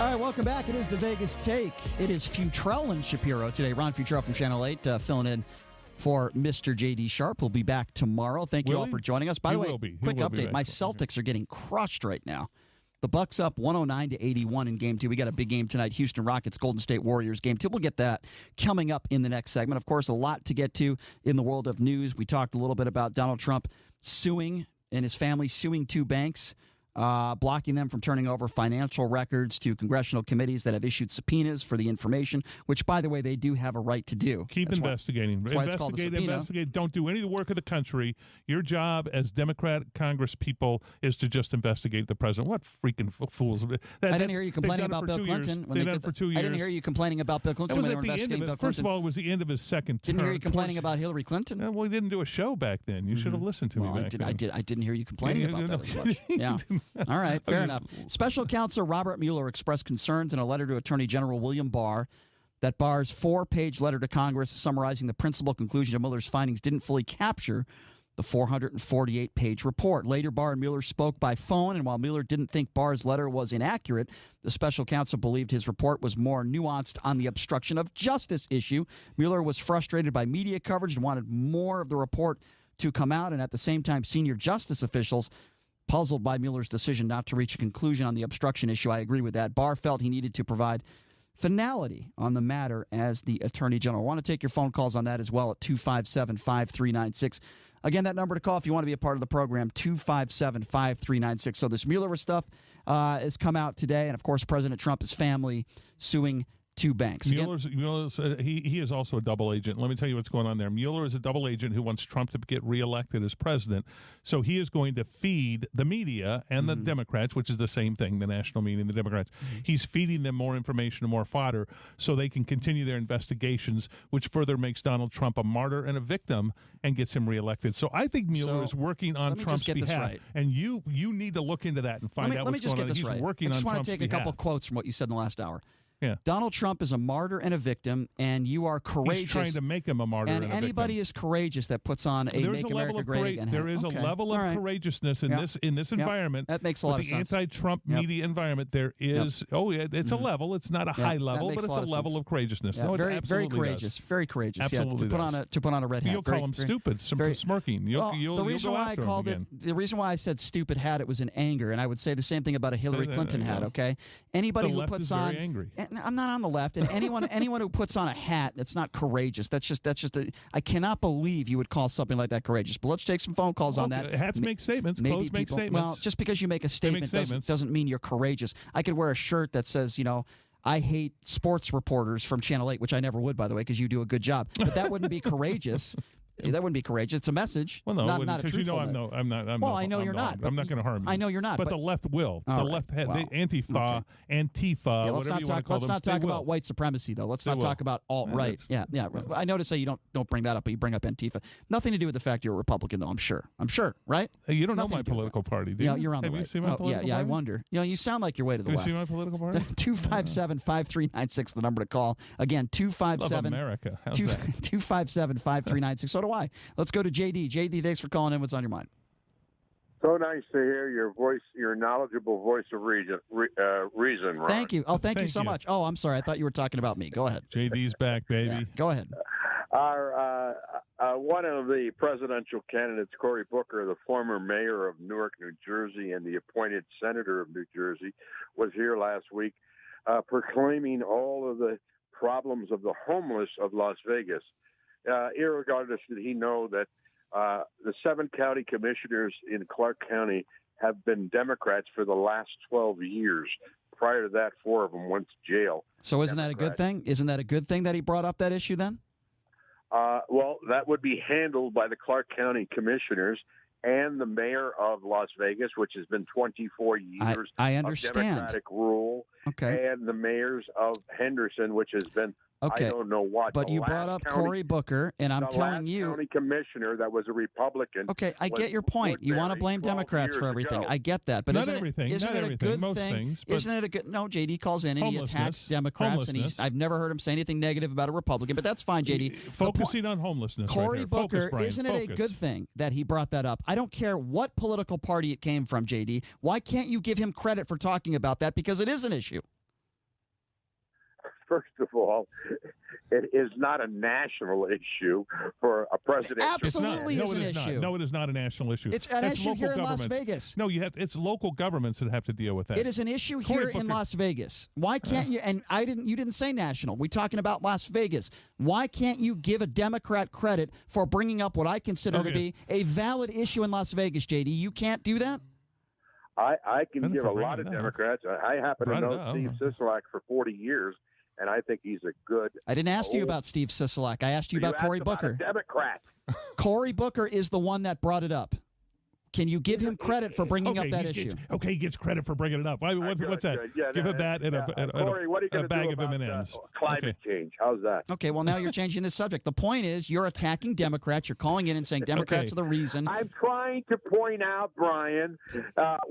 All right, welcome back. It is the Vegas Take. It is Futrell and Shapiro today. Ron Futrell from Channel 8 filling in for Mr. J.D. Sharp. We'll be back tomorrow. Thank you all for joining us. By the way, quick update. My Celtics are getting crushed right now. The Bucks up 109-81 in Game 2. We got a big game tonight, Houston Rockets, Golden State Warriors Game 2. We'll get that coming up in the next segment. Of course, a lot to get to in the world of news. We talked a little bit about Donald Trump suing and his family suing two banks, blocking them from turning over financial records to congressional committees that have issued subpoenas for the information, which, by the way, they do have a right to do. Keep investigating. Investigate. Don't do any of the work of the country. Your job as Democratic Congress people is to just investigate the president. What freaking fools. I didn't hear you complaining about Bill Clinton. They've done it for 2 years. I didn't hear you complaining about Bill Clinton when they were investigating Bill Clinton. First of all, it was the end of his second term. Didn't hear you complaining about Hillary Clinton. Well, we didn't do a show back then. You should have listened to me back then. I didn't hear you complaining about that as much. Yeah. All right, fair enough. Special counsel Robert Mueller expressed concerns in a letter to Attorney General William Barr that Barr's 4-page letter to Congress summarizing the principal conclusion of Mueller's findings didn't fully capture the 448-page report. Later, Barr and Mueller spoke by phone, and while Mueller didn't think Barr's letter was inaccurate, the special counsel believed his report was more nuanced on the obstruction of justice issue. Mueller was frustrated by media coverage and wanted more of the report to come out, and at the same time, senior justice officials puzzled by Mueller's decision not to reach a conclusion on the obstruction issue. I agree with that. Barr felt he needed to provide finality on the matter as the Attorney General. I want to take your phone calls on that as well at 257-5396. Again, that number to call if you want to be a part of the program, 257-5396. So this Mueller stuff has come out today, and of course President Trump's family suing two banks. Mueller's he is also a double agent. Let me tell you what's going on there. Mueller is a double agent who wants Trump to get reelected as president. So he is going to feed the media and the Democrats, which is the same thing, the national media and the Democrats. He's feeding them more information and more fodder so they can continue their investigations, which further makes Donald Trump a martyr and a victim and gets him reelected. So I think Mueller is working on Trump's behalf. And you need to look into that and find out what's going on. He's working on Trump's behalf. I just want to take a couple quotes from what you said in the last hour. Yeah. Donald Trump is a martyr and a victim, and you are courageous. He's trying to make him a martyr and a victim. Anybody is courageous that puts on a Make America Great Again hat. There is a level of courageousness in this environment. That makes a lot of sense. The anti-Trump media environment, there is, it's a level. It's not a high level, but it's a level of courageousness. Yeah, no, very courageous. Very courageous. Absolutely to put on a red hat. You'll call him stupid, smirking. The reason why I said stupid hat, it was in anger, and I would say the same thing about a Hillary Clinton hat, okay? Anybody who puts on... I'm not on the left. And anyone who puts on a hat that's not courageous, that's just I cannot believe you would call something like that courageous. But let's take some phone calls on that. Hats make statements. Clothes make statements. Well, just because you make a statement doesn't mean you're courageous. I could wear a shirt that says, I hate sports reporters from Channel 8, which I never would, by the way, because you do a good job. But that wouldn't be courageous. That wouldn't be courageous. It's a message. Well, no, not a truthful. I'm not. I know you're not. I'm not going to harm you. I know you're not. But the left will. The left, the Antifa, whatever you want to call them. Let's not talk about white supremacy, though. Let's not talk about alt-right. Yeah. I notice that you don't bring that up, but you bring up Antifa. Nothing to do with the fact you're a Republican, though. I'm sure. Right? Hey, you don't know my political party, do you? Yeah, you're on the right. Have you seen my political party? Yeah, I wonder. You sound like you're way to the left. Have you seen my political party? 257-5396, the number to call. Again, 257-5396. So do I. Let's go to JD. JD, thanks for calling in. What's on your mind? So nice to hear your voice, your knowledgeable voice of reason, Ron. Thank you. Oh, thank you so much. Oh, I'm sorry. I thought you were talking about me. Go ahead. JD's back, baby. Yeah, go ahead. One of the presidential candidates, Cory Booker, the former mayor of Newark, New Jersey, and the appointed senator of New Jersey, was here last week proclaiming all of the problems of the homeless of Las Vegas. Irregardless, did he know that the 7 county commissioners in Clark County have been Democrats for the last 12 years. Prior to that, 4 of them went to jail. So isn't that a good thing? Isn't that a good thing that he brought up that issue then? Well, that would be handled by the Clark County commissioners and the mayor of Las Vegas, which has been 24 years I understand. of Democratic rule, and the mayors of Henderson, which has been I don't know what. But you brought up Cory Booker, and I'm telling you, the last county commissioner that was a Republican. Okay, I get your point. You want to blame Democrats for everything. I get that, but isn't it a good thing? Isn't it a good? No, JD calls in and he attacks Democrats, and I've never heard him say anything negative about a Republican. But that's fine, JD. Focusing on homelessness. Cory Booker, isn't it a good thing that he brought that up? I don't care what political party it came from, JD. Why can't you give him credit for talking about that? Because it is an issue. first of all, it is not a national issue for a president. Absolutely is an issue. No, it is not a national issue. It's an issue here in Las governments. Vegas. No, it's local governments that have to deal with that. It is an issue here in Las Vegas. Why can't you? And you didn't say national. We're talking about Las Vegas. Why can't you give a Democrat credit for bringing up what I consider to be a valid issue in Las Vegas, JD? You can't do that? I can give a lot of Democrats. I happen to know Steve Sisolak for 40 years, and I think he's a good. I didn't ask you about Steve Sisolak. I asked you about Cory Booker. Democrat. Cory Booker is the one that brought it up. Can you give him credit for bringing up that issue? He gets credit for bringing it up. What's that? Yeah, give him that and Corey, what are you a bag of M&Ms. Climate change. How's that? Okay, well, now you're changing the subject. The point is you're attacking Democrats. You're calling in and saying Democrats are the reason. I'm trying to point out, Brian,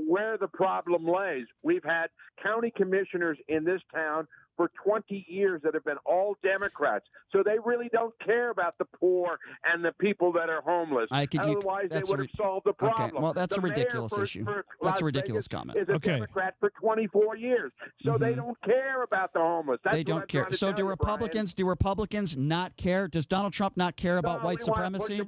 where the problem lays. We've had county commissioners in this town for 20 years that have been all Democrats. So they really don't care about the poor and the people that are homeless. Otherwise, they would have solved the problem. Okay, well, that's a ridiculous issue. That's a ridiculous comment. Is a Democrat for 24 years. So they don't care about the homeless. They don't care. So do Republicans? Do Republicans not care? Does Donald Trump not care about white supremacy?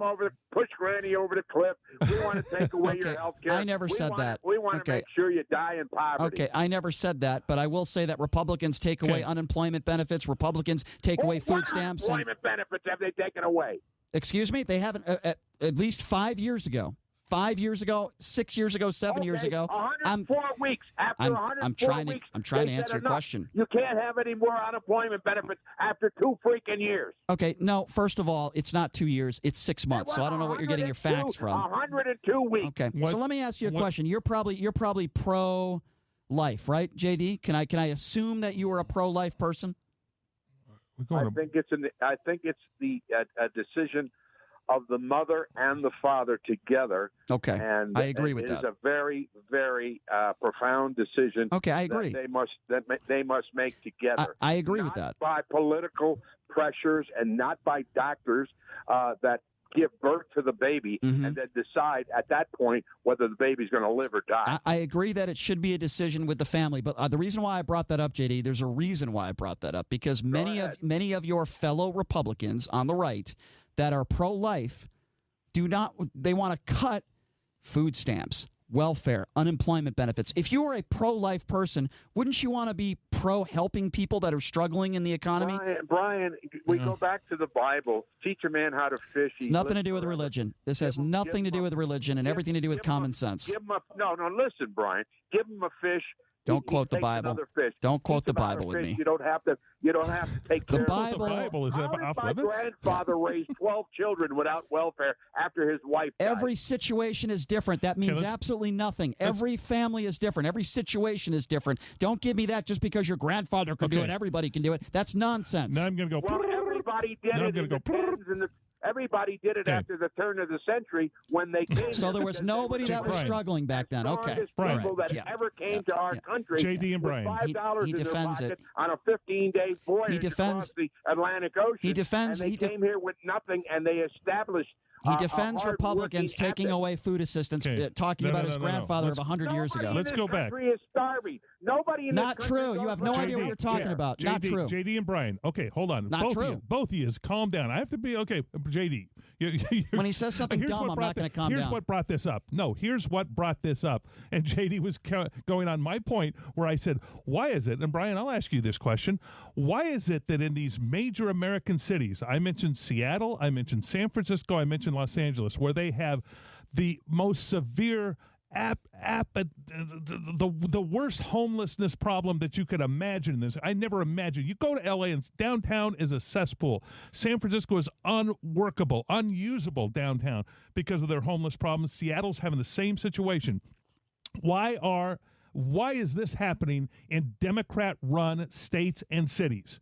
Push Granny over the cliff. We want to take away your health care. I never said that. We want to make sure you die in poverty. Okay, I never said that, but I will say that Republicans take away unemployment benefits. Republicans take away food stamps. What unemployment benefits have they taken away? Excuse me? They haven't at least 5 years ago. 5 years ago, 6 years ago, 7 years ago. 104 weeks. After 104 weeks, I'm trying to answer your question. You can't have any more unemployment benefits after 2 freaking years. Okay, no, first of all, it's not 2 years, it's 6 months. So I don't know what you're getting your facts from. 102 weeks. Okay. So let me ask you a question. You're probably pro-life, right, JD? Can I assume that you are a pro-life person? I think it's a decision of the mother and the father together. Okay, and I agree with that. It's a very, very profound decision. Okay, I agree. That they must make together. I agree with that. Not by political pressures and not by doctors that give birth to the baby and then decide at that point whether the baby's going to live or die. I agree that it should be a decision with the family, but the reason why I brought that up, JD, there's a reason why I brought that up, because many of your fellow Republicans on the right that are pro-life they want to cut food stamps, welfare, unemployment benefits. If you are a pro-life person, wouldn't you want to be pro-helping people that are struggling in the economy? Brian, we go back to the Bible. Teach a man how to fish. It's nothing to do with religion. This has nothing to do with religion and everything to do with common sense. Listen, Brian. Give him a fish. Don't quote the Bible. Don't quote the Bible with me. You don't have to take care of the Bible. Is off my grandfather raised 12 children without welfare after his wife died. Every situation is different. That means absolutely nothing. Every family is different. Every situation is different. Don't give me that just because your grandfather could do it, everybody can do it. That's nonsense. Now I'm going to go. Well, everybody did it. Everybody did it after the turn of the century when they came. So there was nobody that was struggling back then. Okay, Brian. People that ever came to our country. JD and Brian. $5 he defends it on a 15-day voyage across the Atlantic Ocean. He defends. And they came here with nothing, and they established. He defends Republicans taking away food assistance, talking about his grandfather of 100 years ago. Let's go back. Country is starving. Nobody in Not true. You have no idea what you're talking about. Not true. JD and Brian. Okay, hold on. Not true. Both of you, calm down. I have to be okay. JD. When he says something dumb, I'm not going to calm down. Here's what brought this up. No, here's what brought this up. And JD was going on my point where I said, why is it? And Brian, I'll ask you this question. Why is it that in these major American cities, I mentioned Seattle, I mentioned San Francisco, I mentioned Los Angeles, where they have the most severe the worst homelessness problem that you could imagine in this. I never imagined. You go to L.A. and downtown is a cesspool. San Francisco is unworkable, unusable downtown because of their homeless problems. Seattle's having the same situation. Why is this happening in Democrat-run states and cities?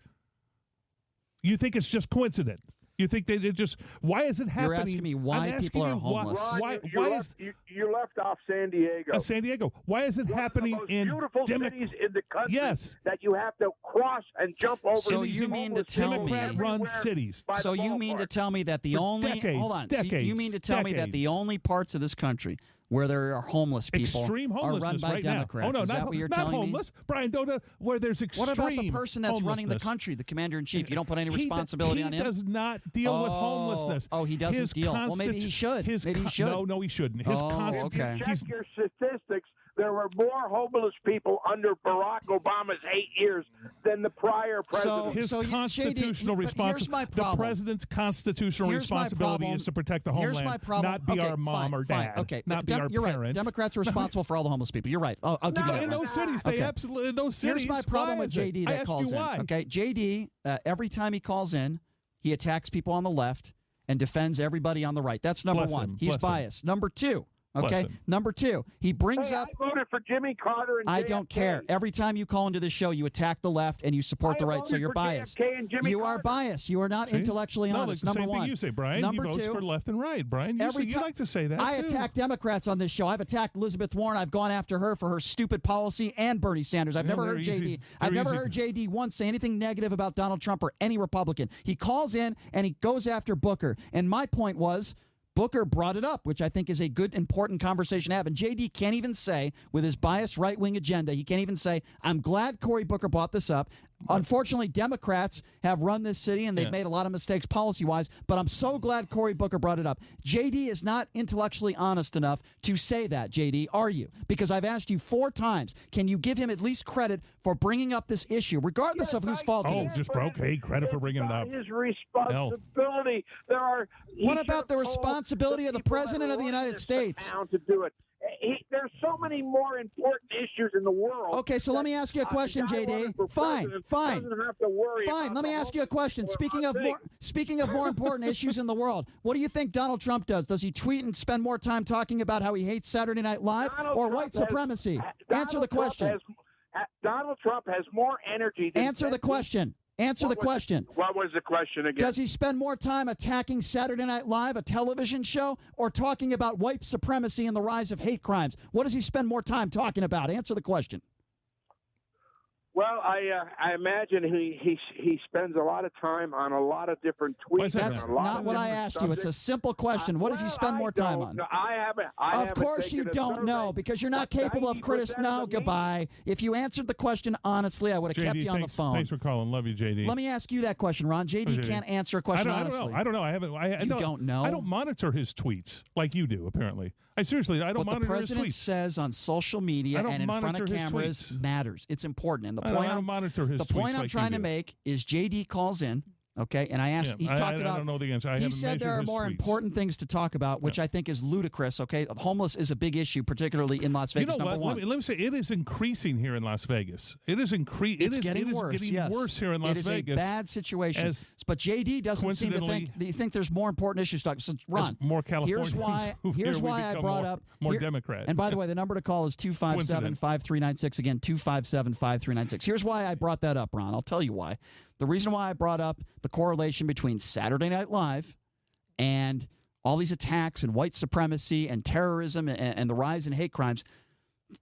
You think it's just coincidence? You think they just? Why is it happening? You're asking me why people are homeless. You left off San Diego. San Diego. Why is it happening in beautiful cities in the country? Yes. That you have to cross and jump over. So you mean to tell me? Democrat-run cities. So you mean to tell me that the only decades, hold on? Decades, so you mean to tell me that the only parts of this country where there are homeless people extreme are run homelessness by right Democrats. now. Oh, no, Is that what you're not telling homeless. Brian, where there's extreme What about the person that's running the homelessness? country, the commander-in-chief? You don't put any responsibility on him? He does not deal with homelessness. Oh, he doesn't deal. Well, maybe he should. Maybe he should. No, he shouldn't. Okay. Check your statistics. There were more homeless people under Barack Obama's 8 years than the prior president. His constitutional responsibility. The president's constitutional responsibility is to protect the homeland, not be our mom or dad. Okay, not be our you're parents. Right. Democrats are responsible for all the homeless people. You're right. I'll give you that. In those cities, they absolutely. In those cities, here's my problem with JD that calls in. Why. Okay, JD, every time he calls in, he attacks people on the left and defends everybody on the right. That's number one. He's biased. Number two. Okay. Number two, he brings up. I voted for Jimmy Carter and I don't care. Every time you call into this show, you attack the left and you support the right, so you're biased. You are biased. You are not intellectually honest. It's the number same one. thing you say, Brian. Number he votes two, for left and right, Brian. You like to say that. I attack Democrats on this show. I've attacked Elizabeth Warren. I've gone after her for her stupid policy and Bernie Sanders. I've never heard JD. I've never heard JD once say anything negative about Donald Trump or any Republican. He calls in and he goes after Booker. And my point was, Booker brought it up, which I think is a good, important conversation to have. And JD can't even say, with his biased right-wing agenda, he can't even say, I'm glad Cory Booker brought this up. Unfortunately, Democrats have run this city, and they've made a lot of mistakes policy-wise, but I'm so glad Cory Booker brought it up. JD is not intellectually honest enough to say that, JD, are you? Because I've asked you 4 times, can you give him at least credit for bringing up this issue, regardless of whose fault it is? Just broke. Hey, credit for bringing it up. His responsibility. What about the responsibility of the President of the United States? To do it. There's so many more important issues in the world. Okay, so let me ask you a question, JD. Fine. Let me ask you a question. Speaking of more important issues in the world, what do you think Donald Trump does? Does he tweet and spend more time talking about how he hates Saturday Night Live or white supremacy? Answer the question. Donald Trump has more energy than Answer the question. Answer the question. What was the question again? Does he spend more time attacking Saturday Night Live, a television show, or talking about white supremacy and the rise of hate crimes? What does he spend more time talking about? Answer the question. Well, I imagine he spends a lot of time on a lot of different tweets. That's not what I asked you. It's a simple question. What does he spend more time on? Of course you don't know, because you're not capable of criticizing. No, goodbye. If you answered the question honestly, I would have kept you on the phone. Thanks for calling. Love you, JD. Let me ask you that question, Ron. JD can't answer a question honestly. I don't know. You don't know? I don't monitor his tweets like you do, apparently. I don't monitor his tweets. What the president says on social media and in front of cameras matters. It's important. And the point I'm trying to make is JD calls in, okay, and I asked. He talked about. I don't know the answer. He said there are more important things to talk about, which I think is ludicrous. Okay, homeless is a big issue, particularly in Las Vegas. Number one. Let me say, it is increasing here in Las Vegas. It is increasing. It's getting worse. Worse here in Las Vegas. It is a bad situation. But JD doesn't seem to think. Do you think there's more important issues to talk? So, Ron, more California. Here's why I brought up more Democrat. And by the way, the number to call is 257-5396. Again, 257-5396. Here's why I brought that up, Ron. I'll tell you why. The reason why I brought up the correlation between Saturday Night Live and all these attacks and white supremacy and terrorism and the rise in hate crimes,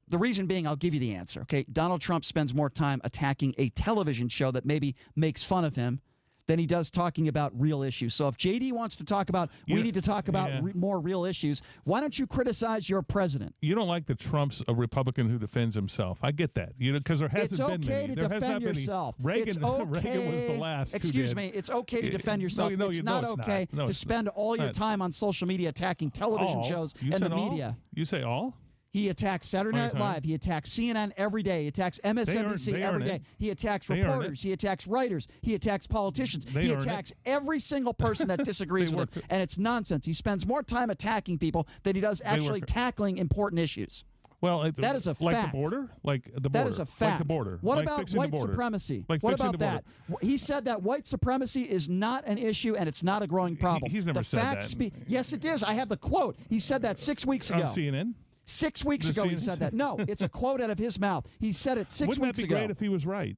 the reason being, I'll give you the answer. Okay, Donald Trump spends more time attacking a television show that maybe makes fun of him than he does talking about real issues. So if JD wants to talk about, we need to talk about more real issues, why don't you criticize your president? You don't like that Trump's a Republican who defends himself. I get that. Because there hasn't been many. It's okay to defend yourself. Reagan was the last. Excuse me. It's okay to defend yourself. It's not okay to spend all your time on social media attacking television shows and the media. You say all? He attacks Saturday Night Live. He attacks CNN every day. He attacks MSNBC every day. He attacks reporters. He attacks writers. He attacks politicians. He attacks every single person that disagrees with him. And it's nonsense. He spends more time attacking people than he does actually tackling important issues. Well, that is a fact. Like the border? Like the border. That is a fact. Like the border. What about white supremacy? What about that? He said that white supremacy is not an issue and it's not a growing problem. He's never said that. Yes, it is. I have the quote. He said that 6 weeks ago. On CNN? 6 weeks ago he said that. No, it's a quote out of his mouth. He said it 6 weeks ago. Wouldn't that be great if he was right?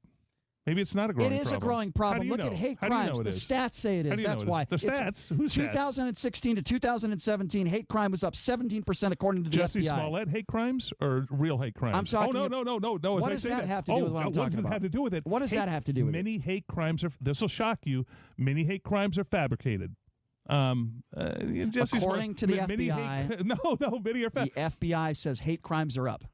Maybe it's not a growing problem. It is a growing problem. Look at hate crimes. The stats say it is. That's why. The stats? Who's 2016 to 2017, hate crime was up 17% according to the FBI. Jesse Smollett hate crimes or real hate crimes? I'm talking. No. What does that have to do with what I'm talking about? What does it have to do with it? What does that have to do with it? Many hate crimes are. This will shock you. Many hate crimes are fabricated. According to the FBI, many are the FBI says hate crimes are up.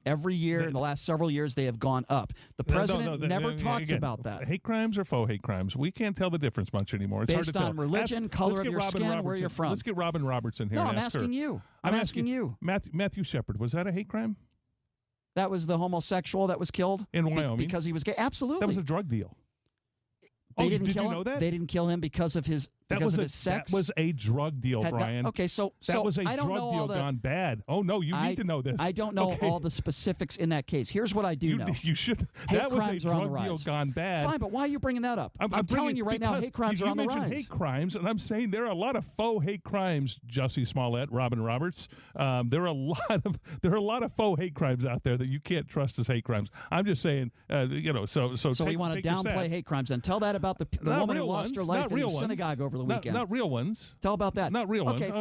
Every year, in the last several years, they have gone up. The president never talks about that. Hate crimes or faux hate crimes? We can't tell the difference much anymore. It's hard to tell. Based on religion, color of your skin, where you're from. Let's get Robin Robertson here. No, I'm asking you. I'm asking you. Matthew Shepard, was that a hate crime? That was the homosexual that was killed in Wyoming because he was gay. Absolutely, that was a drug deal. Did you know that? They didn't kill him because of his sex. That was a drug deal, Brian. Okay, so that was a I don't drug know deal gone bad. Oh no, you need to know this. I don't know all the specifics in that case. Here's what I do know. You should. That was a drug deal gone bad. Fine, but why are you bringing that up? I'm telling you right now, hate crimes are on the rise. You mentioned hate crimes, and I'm saying there are a lot of faux hate crimes. Jussie Smollett, Robin Roberts. There are a lot of faux hate crimes out there that you can't trust as hate crimes. I'm just saying, So we want to downplay hate crimes and tell that about the woman who lost her life in the synagogue over the weekend. Not real ones. Tell about that. Not real ones. Okay,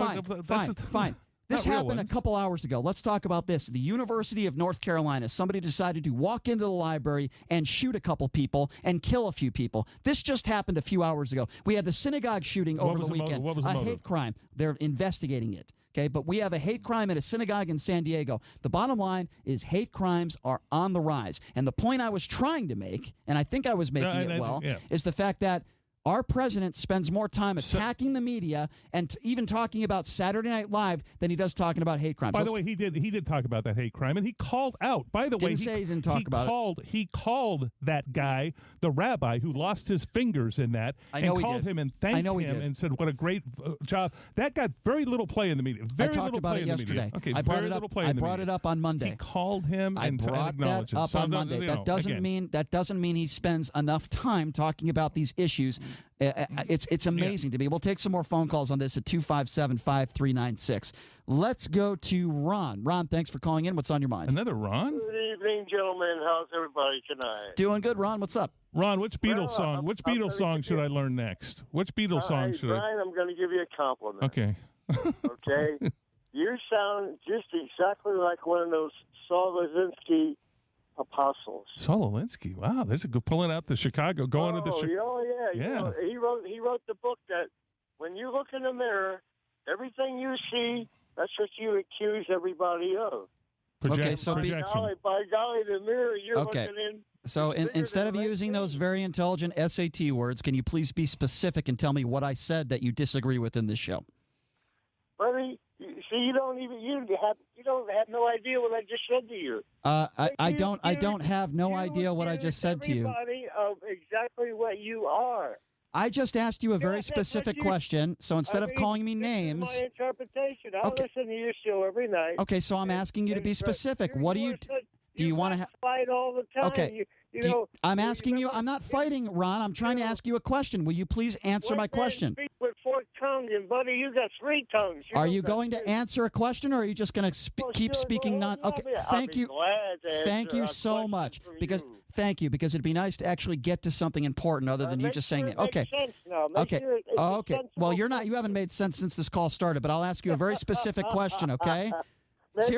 fine. This happened a couple hours ago. Let's talk about this. The University of North Carolina, somebody decided to walk into the library and shoot a couple people and kill a few people. This just happened a few hours ago. We had the synagogue shooting over the weekend. What was the motive? A hate crime. They're investigating it. Okay, but we have a hate crime at a synagogue in San Diego. The bottom line is hate crimes are on the rise. And the point I was trying to make, and I think I was making it well, is the fact that our president spends more time attacking the media and even talking about Saturday Night Live than he does talking about hate crimes. By the way, he did talk about that hate crime, and he called out. By the way, he didn't talk about it. He called that guy, the rabbi who lost his fingers in that, and called him and thanked him and said, "What a great job." That got very little play in the media. I talked about it yesterday. Okay, I brought it up on Monday. He called him and acknowledged that up on Monday. That doesn't mean he spends enough time talking about these issues. It's amazing to me. We'll take some more phone calls on this at 257-5396. Let's go to Ron. Ron, thanks for calling in. What's on your mind? Another Ron? Good evening, gentlemen. How's everybody tonight? Doing good, Ron. What's up? Ron, which Beatles song? Which Beatles song should I learn next? Which Beatles song should Brian, I'm going to give you a compliment. Okay. Okay? You sound just exactly like one of those Saul Lizinski apostles. Saul Alinsky. Wow, there's a good pulling out the Chicago, going to the Chicago. Yeah. You know, he wrote the book that when you look in the mirror, everything you see, that's what you accuse everybody of. Okay, so by golly, the mirror you're looking in. So instead of using those very intelligent SAT words, can you please be specific and tell me what I said that you disagree with in this show? Buddy, see, you don't have no idea what I just said to you. I don't have no idea what I just said to you. Everybody of exactly what you are. I just asked you a very specific question, so instead of calling me names... This is my interpretation. I listen to your show every night. Okay, so I'm asking you to be specific. What do you want to fight all the time? Okay. I'm asking you. I'm not fighting, Ron. I'm trying to ask you a question. Will you please answer my question? Speak with forked tongue, and buddy, you got 3 tongues. Are you going to answer a question, or are you just going to keep speaking Okay. Thank you. Thank you so much. Thank you, because it'd be nice to actually get to something important other than you just saying that. Okay. Okay. Well, you haven't made sense since this call started, but I'll ask you a very specific question. Okay. That's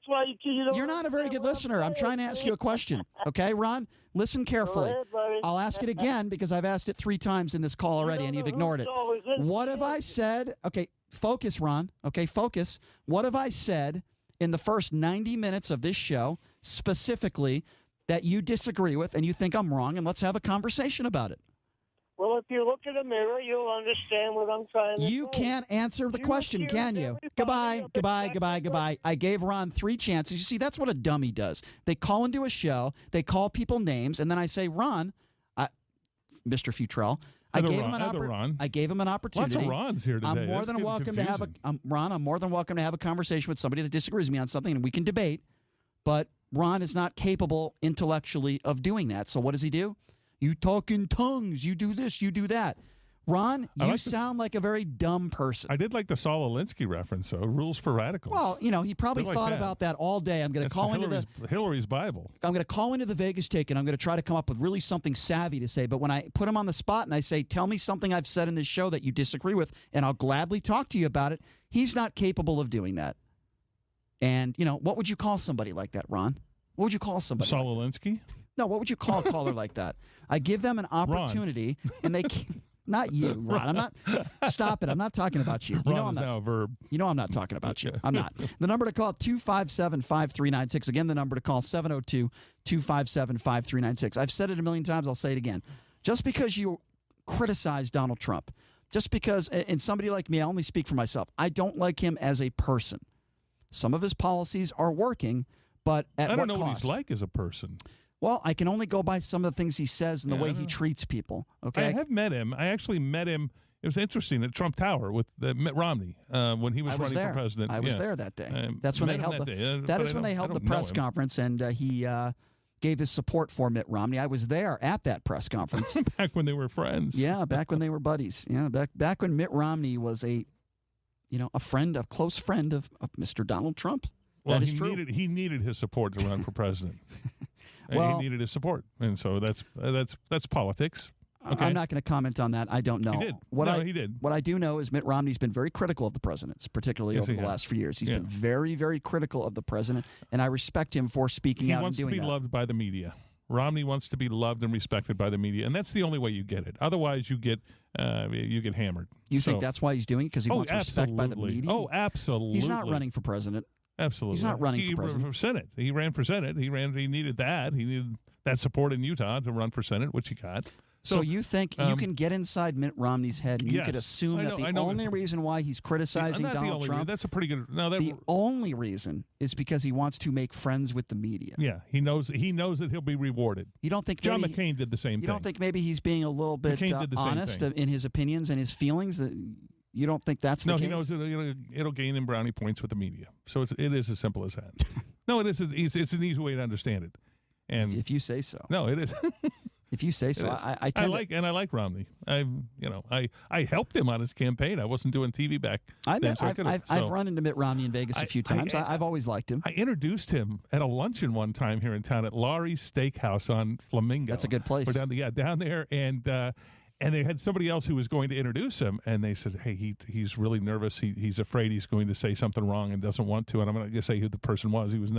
why you're not a very good listener. I'm trying to ask you a question. Okay, Ron? Listen carefully. I'll ask it again because I've asked it 3 times in this call already and you've ignored it. What have I said? Okay, focus, Ron. Okay, focus. What have I said in the first 90 minutes of this show specifically that you disagree with and you think I'm wrong, and let's have a conversation about it? Well, if you look in the mirror, you'll understand what I'm trying to say. You can't answer the question, can you? Goodbye. I gave Ron 3 chances. You see, that's what a dummy does. They call into a show, they call people names, and then I say, Ron, Mr. Futrell, I gave him an opportunity. Lots of Rons here today. I'm more than welcome to have Ron, I'm more than welcome to have a conversation with somebody that disagrees with me on something, and we can debate, but Ron is not capable intellectually of doing that. So what does he do? You talk in tongues. You do this. You do that. Ron, you sound like a very dumb person. I did like the Saul Alinsky reference, though. Rules for radicals. Well, he probably thought about that all day. I'm going to call into Hillary's Bible. I'm going to call into the Vegas take, and I'm going to try to come up with really something savvy to say. But when I put him on the spot and I say, tell me something I've said in this show that you disagree with, and I'll gladly talk to you about it, he's not capable of doing that. And, what would you call somebody like that, Ron? What would you call somebody? Saul Alinsky? No, what would you call a caller like that? I give them an opportunity, and they can't. Not you, Ron. I'm not. Stop it. I'm not talking about you. You know Ron I'm is now a verb. You know I'm not talking about you. I'm not. The number to call, 257-5396. Again, the number to call, 702-257-5396. I've said it a million times. I'll say it again. Just because you criticize Donald Trump, just because, and somebody like me, I only speak for myself, I don't like him as a person. Some of his policies are working, but at what cost? I don't know what he's like as a person. Well, I can only go by some of the things he says and the way he treats people. Okay, I have met him. I actually met him. It was interesting at Trump Tower with Mitt Romney when he was running for president. I was there that day. That's when they held the press conference, and he gave his support for Mitt Romney. I was there at that press conference back when they were friends. Yeah, back when they were buddies. Yeah, back when Mitt Romney was a close friend of Mr. Donald Trump. Well, that is true. He needed his support to run for president. Well, he needed his support, and so that's politics. Okay. I'm not going to comment on that. I don't know. He did. He did. What I do know is Mitt Romney's been very critical of the president, particularly over the last few years. He's been very, very critical of the president, and I respect him for speaking out and doing that. He wants to be loved by the media. Romney wants to be loved and respected by the media, and that's the only way you get it. Otherwise, you get hammered. You think that's why he's doing it? Because he wants respect by the media? Oh, absolutely. He's not running for president. Absolutely. He's not running for president. For Senate. He ran for Senate. He needed that. He needed that support in Utah to run for Senate, which he got. So you think you can get inside Mitt Romney's head and you could assume that the only reason why he's criticizing Donald Trump, that's a pretty good. The only reason is because he wants to make friends with the media. Yeah, he knows that he'll be rewarded. You don't think John McCain did the same thing? You don't think maybe he's being a little bit honest in his opinions and his feelings? You don't think that's the case? No, he knows it'll gain him brownie points with the media. So it is as simple as that. No, it is. It's an easy way to understand it. And if you say so. No, it is. If you say so, I like Romney. I helped him on his campaign. I wasn't doing TV back then. I've run into Mitt Romney in Vegas a few times. I've always liked him. I introduced him at a luncheon one time here in town at Laurie's Steakhouse on Flamingo. That's a good place. We're down there, and they had somebody else who was going to introduce him, and they said, "Hey, he's really nervous. He's afraid he's going to say something wrong and doesn't want to." And I'm going to say who the person was. He was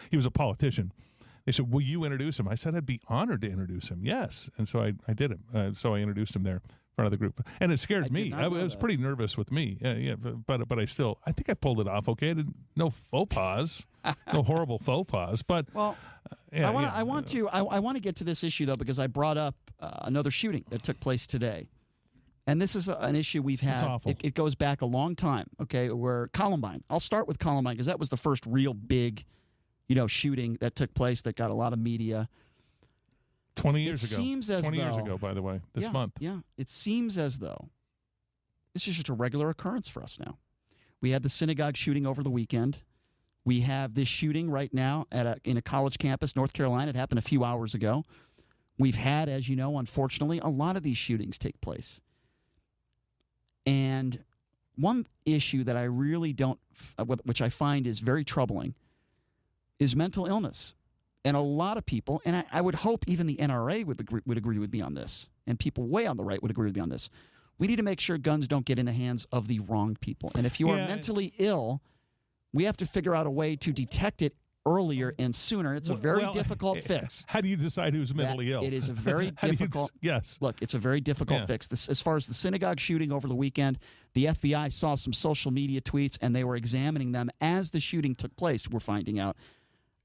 he was a politician. They said, "Will you introduce him?" I said, "I'd be honored to introduce him." Yes, and so I did it. So I introduced him there in front of the group, and it scared me. I was pretty nervous with me. But I think I pulled it off. Okay, no faux pas, no horrible faux pas. But I want to get to this issue though because I brought up another shooting that took place today, and this is an issue we've had. It's awful. It goes back a long time. Okay, where Columbine. I'll start with Columbine because that was the first real big shooting that took place that got a lot of media. 20 years ago. 20 years ago, by the way, this month. Yeah, it seems as though this is just a regular occurrence for us now. We had the synagogue shooting over the weekend. We have this shooting right now in a college campus, North Carolina. It happened a few hours ago. We've had, as you know, unfortunately, a lot of these shootings take place. And one issue that I really don't, which I find is very troubling, is mental illness. And a lot of people, and I would hope even the NRA would agree with me on this, and people way on the right would agree with me on this. We need to make sure guns don't get in the hands of the wrong people. And if you are mentally ill, we have to figure out a way to detect it earlier and sooner. It's a very difficult fix. How do you decide who's mentally ill? It is a very difficult. Yes. Look, it's a very difficult fix. As far as the synagogue shooting over the weekend, the FBI saw some social media tweets, and they were examining them as the shooting took place. We're finding out.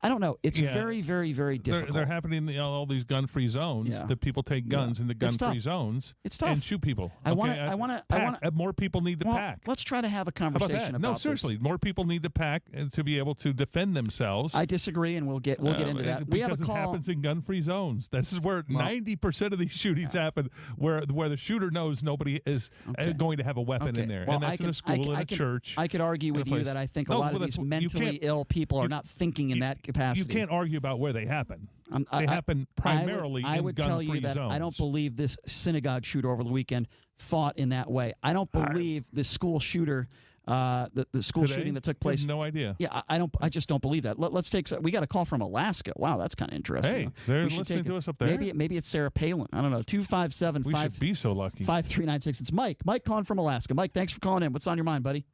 I don't know. It's very, very, very difficult. They're happening in all these gun-free zones. That people take guns into gun-free zones and shoot people. I want to. More people need to pack. Let's try to have a conversation about this. No, seriously, more people need to pack and to be able to defend themselves. I disagree, and we'll get into that. We have a call. It happens in gun-free zones. This is where 90% of these shootings happen, where the shooter knows nobody is going to have a weapon in there, and that's in a school, in a church. I could argue with you that I think a lot of these mentally ill people are not thinking in that capacity. You can't argue about where they happen. They happen primarily in gun-free zones. I would tell you that I don't believe this synagogue shooter over the weekend thought in that way. I don't believe this school shooter, the school shooting that took place. No idea. Yeah, I just don't believe that. Let's take. We got a call from Alaska. Wow, that's kind of interesting. Hey, they're listening to us up there. Maybe it's Sarah Palin. I don't know. 257. We should be so lucky. 5396. It's Mike. Mike calling from Alaska. Mike, thanks for calling in. What's on your mind, buddy?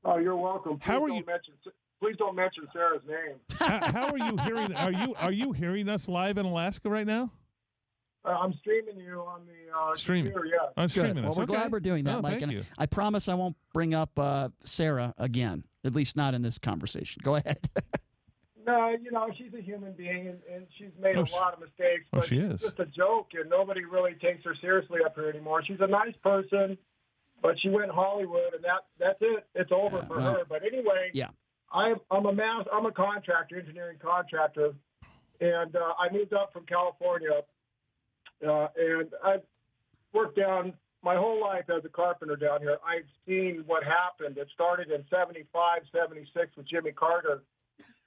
Oh, you're welcome. How are you? Please don't mention Sarah's name. How are you hearing? Are you hearing us live in Alaska right now? I'm streaming you on the Streaming. computer, yeah. I'm streaming Well, us. we're Okay. glad we're doing that, Oh, Mike. thank And you. I promise I won't bring up Sarah again, at least not in this conversation. Go ahead. No, she's a human being, and she's made Oh, a lot of mistakes. oh, But she is. It's just a joke, and nobody really takes her seriously up here anymore. She's a nice person, but she went Hollywood, and that's it. It's over for her. But anyway, Yeah. I'm a contractor, engineering contractor, and I moved up from California, and I've worked down my whole life as a carpenter down here. I've seen what happened. It started in 75, 76 with Jimmy Carter,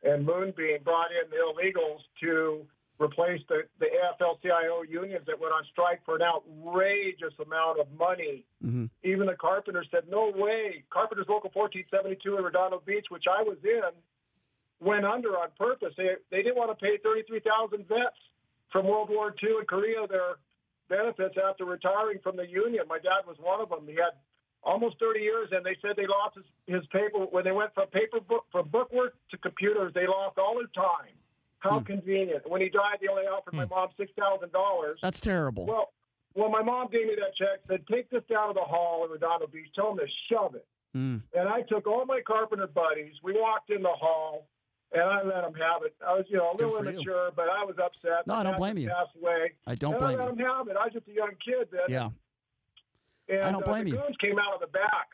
and Moonbeam brought in the illegals to replace the AFL-CIO unions that went on strike for an outrageous amount of money. Mm-hmm. Even the carpenters said, no way. Carpenters Local 1472 in Redondo Beach, which I was in, went under on purpose. They didn't want to pay 33,000 vets from World War II and Korea their benefits after retiring from the union. My dad was one of them. He had almost 30 years, and they said they lost his paper. When they went from bookwork to computers, they lost all his time. How convenient. When he died, they only offered my mom $6,000. That's terrible. Well, my mom gave me that check, said, take this down to the hall in Redondo Beach, tell them to shove it. And I took all my carpenter buddies. We walked in the hall, and I let them have it. I was, a little immature, but I was upset. No, I don't blame you. Passed away. I don't blame you. I let them have it. I was just a young kid then. Yeah. And I don't blame the you. goons came out of the back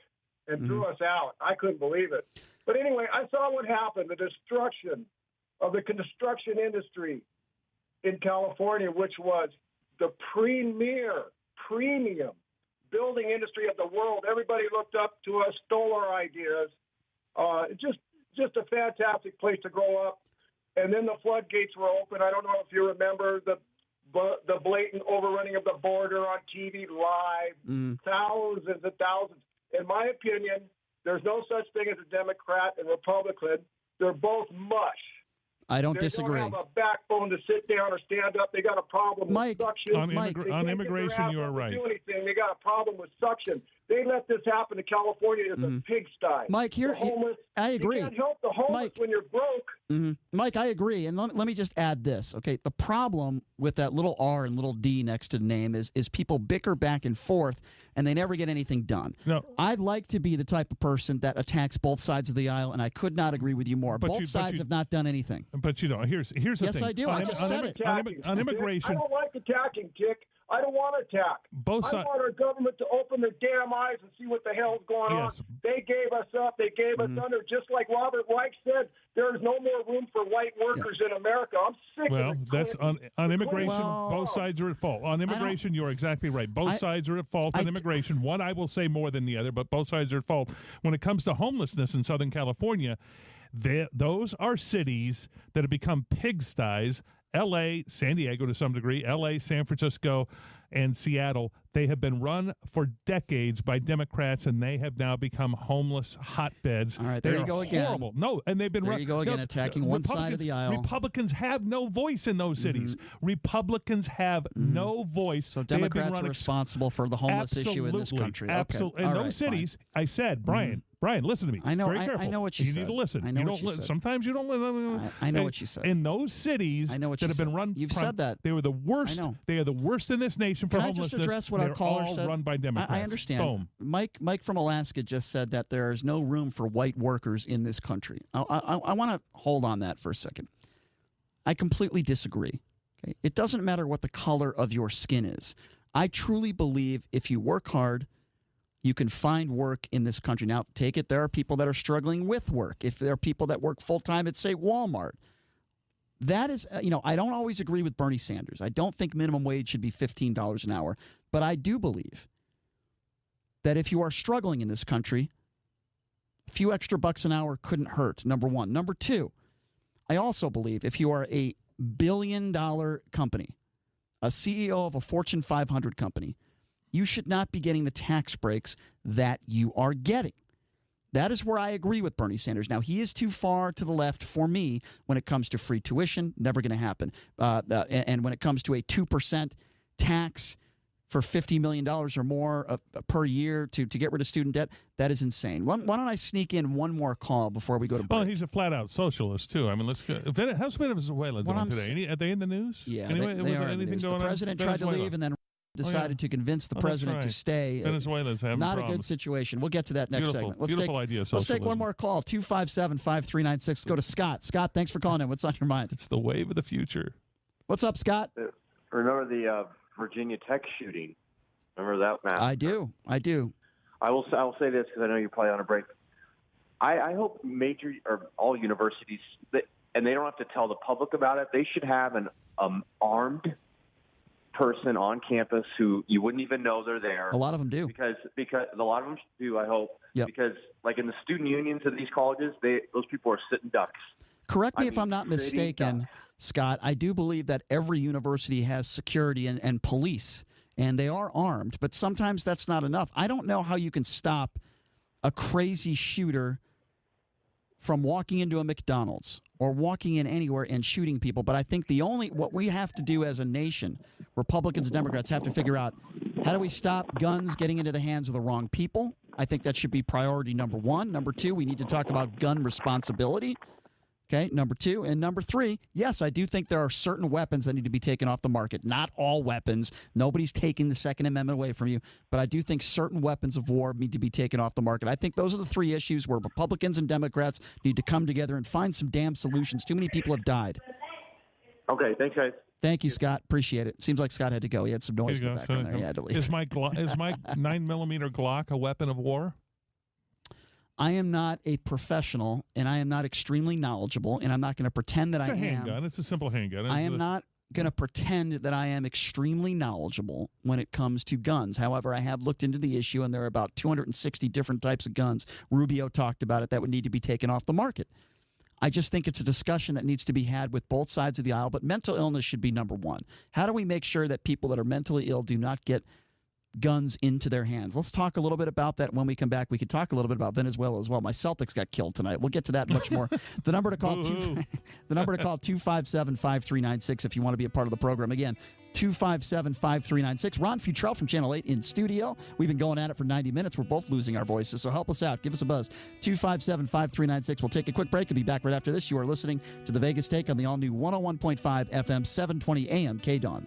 and threw us out. I couldn't believe it. But anyway, I saw what happened, the destruction of the construction industry in California, which was the premium building industry of the world. Everybody looked up to us, stole our ideas. Just a fantastic place to grow up. And then the floodgates were open. I don't know if you remember the blatant overrunning of the border on TV live, thousands and thousands. In my opinion, there's no such thing as a Democrat and Republican. They're both mush. I don't disagree. They don't have a backbone to sit down or stand up. They got a problem Mike, with suction. On immigration, you are right. Do anything. They got a problem with suction. They let this happen to California. It's a pigsty. Mike, here, I agree. You can't help the homeless Mike, when you're broke. Mike, I agree. And let me just add this, okay? The problem with that little R and little D next to the name is people bicker back and forth, and they never get anything done. No. I'd like to be the type of person that attacks both sides of the aisle, and I could not agree with you more. Both sides have not done anything. But here's the thing. Yes, I do. I just said it. On immigration. I don't like attacking, Dick. I don't want to attack. Both sides. I want our government to open their damn eyes and see what the hell's going on. They gave us up. They gave us under. Just like Robert Reich said, there is no more room for white workers in America. I'm sick of it. That's on immigration. Both sides are at fault. On immigration, you're exactly right. Both sides are at fault on immigration. One I will say more than the other, but both sides are at fault. When it comes to homelessness in Southern California, those are cities that have become pigsties. L.A., San Diego to some degree, L.A., San Francisco, and Seattle, they have been run for decades by Democrats, and they have now become homeless hotbeds. All right, there you go again. Horrible. No, and they've been There you go again, attacking one side of the aisle. Republicans have no voice in those cities. Republicans have no voice. So Democrats are responsible for the homeless issue in this country. Absolutely. In those cities, I said, Brian, listen to me. I know. Very careful. I know what you said. You need to listen. I know what you said. Sometimes you don't listen. I know what you said. In those cities that have been run, you've said that. They were the worst. I know. They are the worst in this nation for homelessness. Can I just address what our caller said? Run by Democrats. I understand. Boom. Mike from Alaska just said that there is no room for white workers in this country. I want to hold on that for a second. I completely disagree. Okay? It doesn't matter what the color of your skin is. I truly believe if you work hard, you can find work in this country. Now, take it, there are people that are struggling with work. If there are people that work full-time at, say, Walmart, that is, I don't always agree with Bernie Sanders. I don't think minimum wage should be $15 an hour. But I do believe that if you are struggling in this country, a few extra bucks an hour couldn't hurt, number one. Number two, I also believe if you are a billion-dollar company, a CEO of a Fortune 500 company, you should not be getting the tax breaks that you are getting. That is where I agree with Bernie Sanders. Now, he is too far to the left for me when it comes to free tuition. Never going to happen. And when it comes to a 2% tax for $50 million or more per year to get rid of student debt. That is insane. Why don't I sneak in one more call before we go to break? Oh, he's a flat-out socialist, too. I mean, let's go. How's Venezuela doing today? Are they in the news? Yeah, anyway, they are in the news. The president tried to leave and then decided to convince the president to stay. Venezuela's having not problems. a good situation. We'll get to that next segment. Beautiful idea, socialism. Let's take one more call, 257-5396. Let's go to Scott. Scott, thanks for calling in. What's on your mind? It's the wave of the future. What's up, Scott? Remember the Virginia Tech shooting? Remember that, Matt? I do. I will say this because I know you're probably on a break. I hope major or all universities, and they don't have to tell the public about it, they should have an armed person on campus who you wouldn't even know they're there. A lot of them do. Because a lot of them do, I hope. Yep. Because like in the student unions of these colleges, those people are sitting ducks. Correct me if I'm not mistaken, Scott. I do believe that every university has security and police, and they are armed, but sometimes that's not enough. I don't know how you can stop a crazy shooter from walking into a McDonald's or walking in anywhere and shooting people. But I think what we have to do as a nation, Republicans and Democrats have to figure out, how do we stop guns getting into the hands of the wrong people? I think that should be priority number one. Number two, we need to talk about gun responsibility. Okay, number two. And number three, yes, I do think there are certain weapons that need to be taken off the market. Not all weapons. Nobody's taking the Second Amendment away from you. But I do think certain weapons of war need to be taken off the market. I think those are the three issues where Republicans and Democrats need to come together and find some damn solutions. Too many people have died. Okay, thanks, guys. Thank you, Scott. Appreciate it. Seems like Scott had to go. He had some noise in the background there. He had to leave. Is my 9mm Glock a weapon of war? I am not a professional, and I am not extremely knowledgeable, and I'm not going to pretend that I am. It's a handgun. It's a simple handgun. I am not going to pretend that I am extremely knowledgeable when it comes to guns. However, I have looked into the issue, and there are about 260 different types of guns. Rubio talked about it that would need to be taken off the market. I just think it's a discussion that needs to be had with both sides of the aisle, but mental illness should be number one. How do we make sure that people that are mentally ill do not get guns into their hands? Let's talk a little bit about that when we come back. We could talk a little bit about Venezuela as well. My Celtics got killed tonight. We'll get to that much more. The number to call 257-5396 if you want to be a part of the program. Again, 257-5396. Ron Futrell from Channel 8 in studio. We've been going at it for 90 minutes. We're both losing our voices, so help us out. Give us a buzz. 257-5396. We'll take a quick break and be back right after this. You are listening to The Vegas Take on the all-new 101.5 FM 720 AM KDWN.